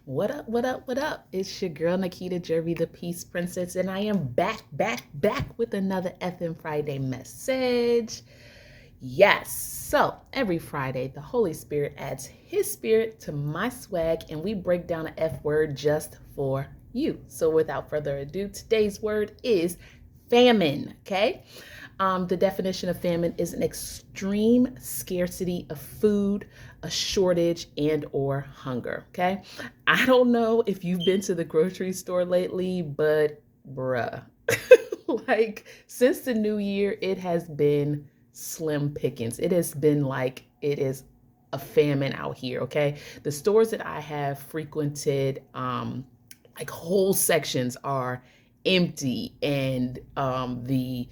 What up, what up, what up? It's your girl Nikita Jervy, the Peace Princess, and I am back with another FM Friday message. Yes, so every Friday, the Holy Spirit adds His Spirit to my swag, and we break down an F word just for you. So without further ado, today's word is famine, okay? The definition of famine is an extreme scarcity of food, a shortage, and or hunger, okay? I don't know if you've been to the grocery store lately, but bruh, like since the new year, it has been slim pickings. It has been like it is a famine out here, okay? The stores that I have frequented, like whole sections are empty, and the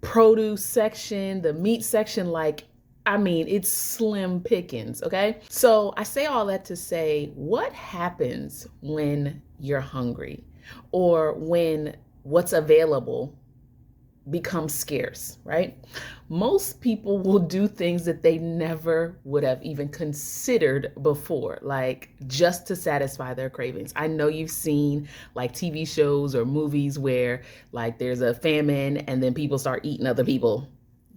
produce section, the meat section, like, I mean, it's slim pickings, okay? So I say all that to say, what happens when you're hungry or when what's available becomes scarce, right? Most people will do things that they never would have even considered before, like just to satisfy their cravings. I know you've seen like TV shows or movies where like there's a famine and then people start eating other people.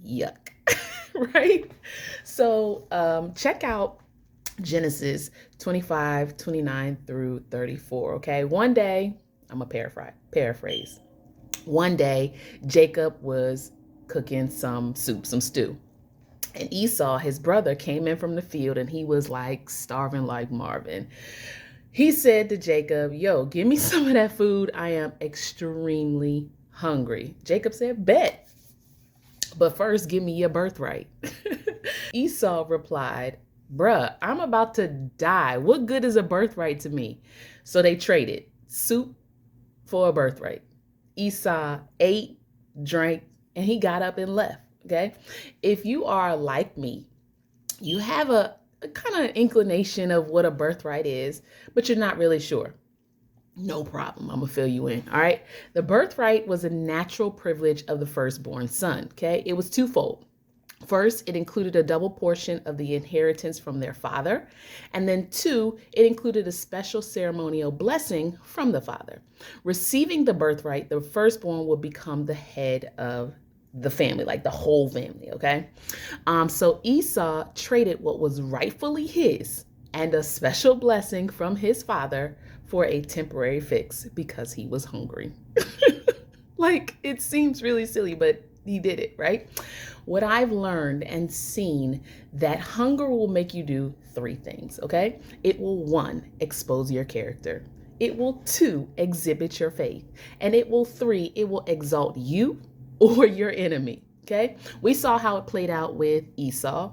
Yuck, right? So check out Genesis 25:29 through 34, okay? One day, I'm a paraphrase. One day, Jacob was cooking some soup, some stew. And Esau, his brother, came in from the field and he was like starving like Marvin. He said to Jacob, "Yo, give me some of that food. I am extremely hungry." Jacob said, "Bet, but first give me your birthright." Esau replied, "Bruh, I'm about to die. What good is a birthright to me?" So they traded soup for a birthright. Esau ate, drank, and he got up and left. Okay. If you are like me, you have a kind of inclination of what a birthright is, but you're not really sure. No problem. I'm going to fill you in. All right. The birthright was a natural privilege of the firstborn son. Okay. It was twofold. First, it included a double portion of the inheritance from their father. And then two, it included a special ceremonial blessing from the father. Receiving the birthright, the firstborn would become the head of the family, like the whole family, okay? So Esau traded what was rightfully his and a special blessing from his father for a temporary fix because he was hungry. Like, it seems really silly, but he did it, right? What I've learned and seen that hunger will make you do three things, okay? It will, one, expose your character. It will, two, exhibit your faith. And it will, three, it will exalt you or your enemy, okay? We saw how it played out with Esau.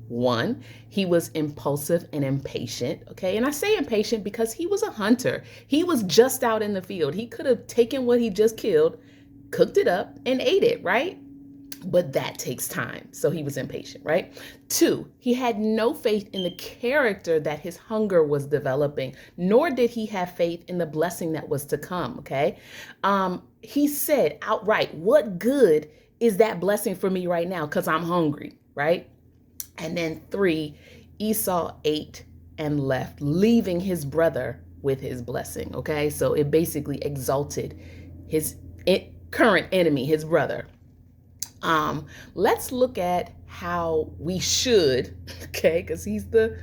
One, he was impulsive and impatient, okay? And I say impatient because he was a hunter. He was just out in the field. He could have taken what he just killed, cooked it up, and ate it, right? But that takes time. So he was impatient, right? Two, he had no faith in the character that his hunger was developing, nor did he have faith in the blessing that was to come, okay? He said outright, what good is that blessing for me right now? Because I'm hungry, right? And then three, Esau ate and left, leaving his brother with his blessing, okay? So it basically exalted his current enemy, his brother. Let's look at how we should, okay, because he's the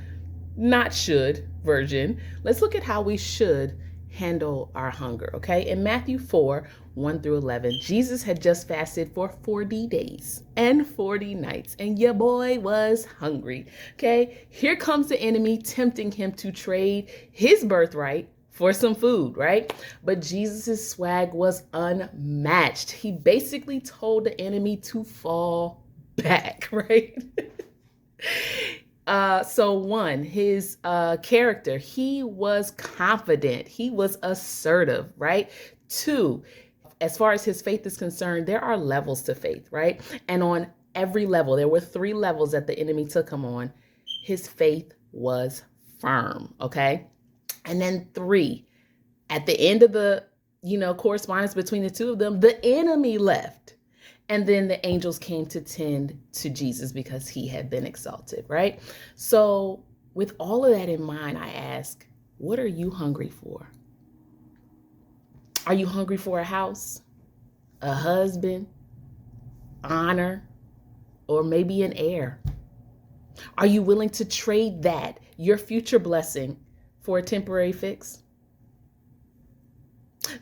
not should version. Let's look at how we should handle our hunger, okay? In Matthew 4, 1 through 11, Jesus had just fasted for 40 days and 40 nights, and your boy was hungry, okay? Here comes the enemy tempting him to trade his birthright for some food, right? But Jesus's swag was unmatched. He basically told the enemy to fall back, right? So one, his character, he was confident, he was assertive, right? Two, as far as his faith is concerned, there are levels to faith, right? And on every level, there were three levels that the enemy took him on. His faith was firm, okay? And then three, at the end of the, correspondence between the two of them, the enemy left. And then the angels came to tend to Jesus because he had been exalted, right? So with all of that in mind, I ask, What are you hungry for? Are you hungry for a house, a husband, honor, or maybe an heir? Are you willing to trade that, your future blessing, for a temporary fix?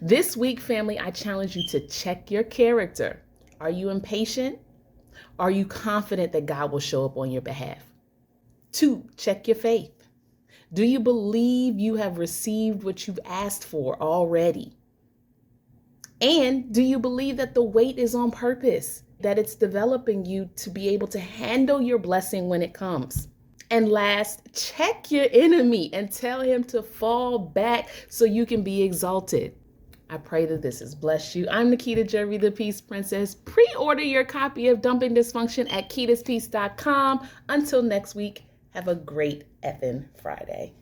This week, family, I challenge you to check your character. Are you impatient? Are you confident that God will show up on your behalf? 2, check your faith. Do you believe you have received what you've asked for already? And do you believe that the wait is on purpose, that it's developing you to be able to handle your blessing when it comes? And last, check your enemy and tell him to fall back so you can be exalted. I pray that this has blessed you. I'm Nikita Jervy, the Peace Princess. Pre-order your copy of Dumping Dysfunction at ketaspeace.com. Until next week, have a great effing Friday.